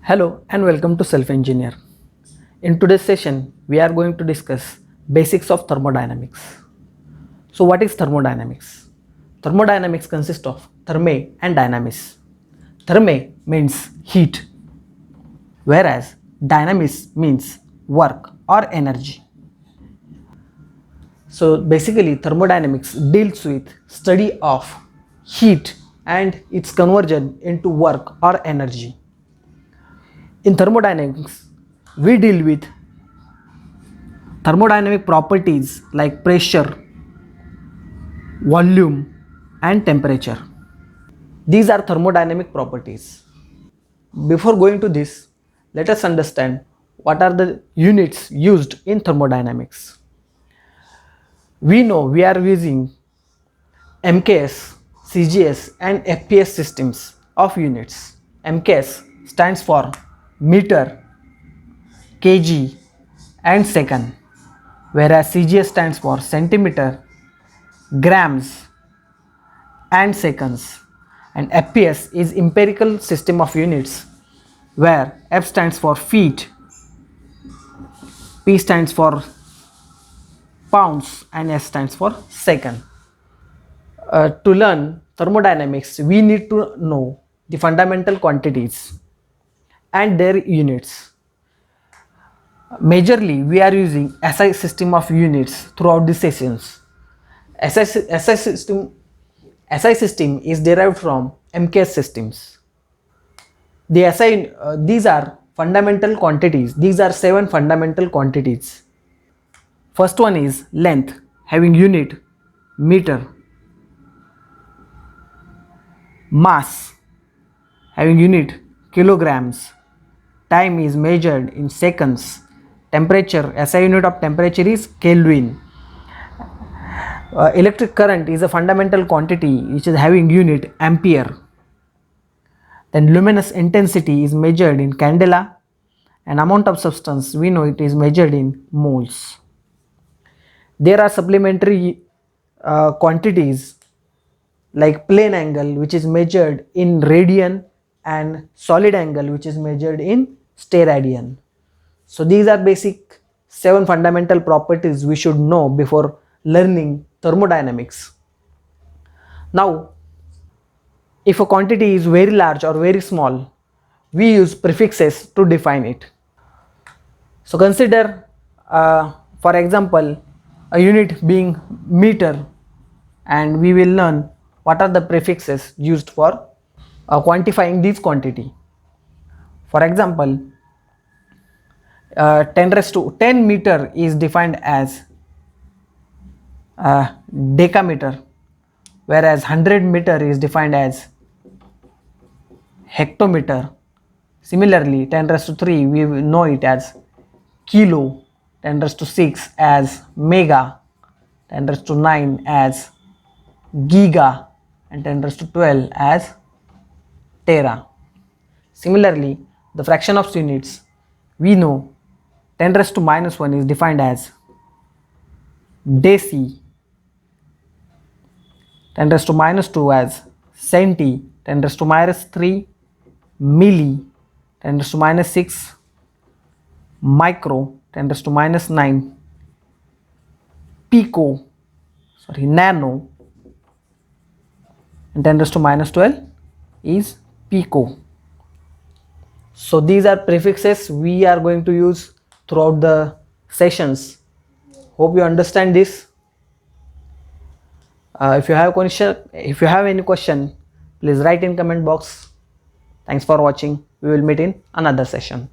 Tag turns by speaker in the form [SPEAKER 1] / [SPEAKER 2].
[SPEAKER 1] Hello and welcome to Self Engineer. In today's session, we are going to discuss basics of thermodynamics. So what is thermodynamics? Thermodynamics consists of thermae and dynamis. Thermae means heat, whereas dynamis means work or energy. So basically thermodynamics deals with study of heat and its conversion into work or energy. In thermodynamics, we deal with thermodynamic properties like pressure, volume, and temperature. These are thermodynamic properties. Before going to this, let us understand what are the units used in thermodynamics. We know we are using MKS, CGS, and FPS systems of units. MKS stands for meter, kg, and second, whereas CGS stands for centimeter, grams, and seconds, and FPS is empirical system of units where F stands for feet, P stands for pounds, and S stands for second. To learn thermodynamics, we need to know the fundamental quantities and their units. Majorly, we are using SI system of units throughout the sessions. SI system is derived from MKS systems. These are fundamental quantities. These are 7 fundamental quantities. First one is length, having unit meter. Mass, having unit kilograms. Time is measured in seconds. Temperature, SI unit of temperature is Kelvin. Electric current is a fundamental quantity which is having unit ampere. Then luminous intensity is measured in candela, and amount of substance we know it is measured in moles. There are supplementary quantities like plane angle, which is measured in radian, and solid angle, which is measured in steradian. So these are basic 7 fundamental properties we should know before learning thermodynamics. Now, if a quantity is very large or very small, we use prefixes to define it. So consider, for example, a unit being meter, and we will learn what are the prefixes used for quantifying this quantity. For example, 10 meter is defined as decameter, whereas 100 meter is defined as hectometer. Similarly, 10 raised to 3 we know it as kilo, 10 raised to 6 as mega, 10 raised to 9 as giga, and 10 raised to 12 as tera. Similarly, the fraction of units, we know 10 raised to minus 1 is defined as deci, 10 raised to minus 2 as centi, 10 raised to minus 3 milli, 10 raised to minus 6 micro, 10 raised to minus 9 nano, and 10 raised to minus 12 is pico. So these are prefixes we are going to use throughout the sessions. Hope you understand this. If you have any question, please write in comment box. Thanks for watching. We will meet in another session.